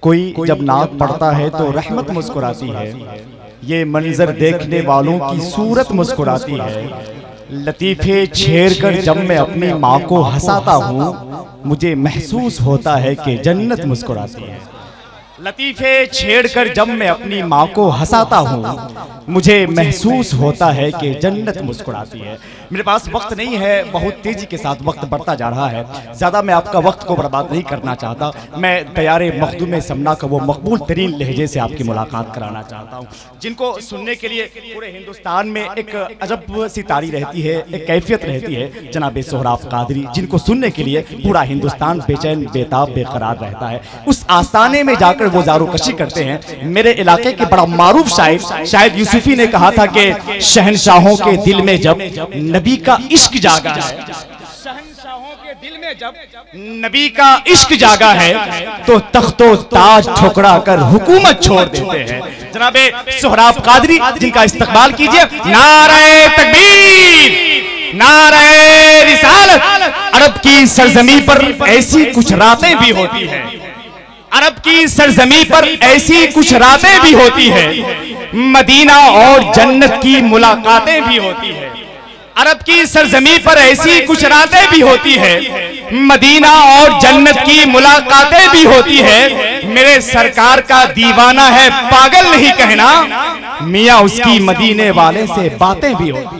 कोई जब नात पढ़ता है तो रहमत मुस्कुराती है, ये मंजर देखने वालों की सूरत मुस्कुराती है। लतीफ़े छेड़कर जब मैं अपनी माँ को हंसाता हूँ, मुझे महसूस होता है कि जन्नत मुस्कुराती है। लतीफ़े छेड़कर जब मैं अपनी माँ को हंसाता हूँ, मुझे महसूस होता है कि जन्नत मुस्कुराती है। मेरे पास वक्त नहीं है, बहुत तेज़ी के साथ वक्त बढ़ता जा रहा है, ज़्यादा मैं आपका वक्त को बर्बाद नहीं करना चाहता। मैं तैयारे मखदूम समना का वो मकबूल तरीन लहजे से आपकी मुलाकात कराना चाहता हूँ, जिनको सुनने के लिए पूरे हिंदुस्तान में एक अजब सी तारी रहती है, एक कैफियत रहती है। जनाब सोहराब कादरी, जिनको सुनने के लिए पूरा हिंदुस्तान बेचैन बेताब बेकरार रहता है। उस आस्ताने में जाकर वो ज़ारोकशी करते हैं। मेरे इलाके के बड़ा मारूफ शायर शायद यूसुफी ने कहा था कि शहनशाहों के दिल में जब नबी का इश्क जागा है, शहनशाहों के दिल में जब नबी का इश्क जागा है, तो तख्तो ताज ठुकरा कर हुकूमत छोड़ देते हैं। जनाबे सोहराब कादरी, जिनका इस्तकबाल कीजिए। नारे तकबीर, नारे रिसालत। अरब की सरजमी पर ऐसी कुछ रातें भी होती हैं, अरब की सरजमी पर ऐसी कुछ रातें भी होती है, मदीना और जन्नत की मुलाकातें भी होती है। अरब की सरजमी पर ऐसी कुछ रातें भी होती है, मदीना और जन्नत की मुलाकातें भी होती है। मेरे सरकार का दीवाना है, पागल नहीं कहना, मियाँ उसकी मदीने वाले से बातें भी होती है।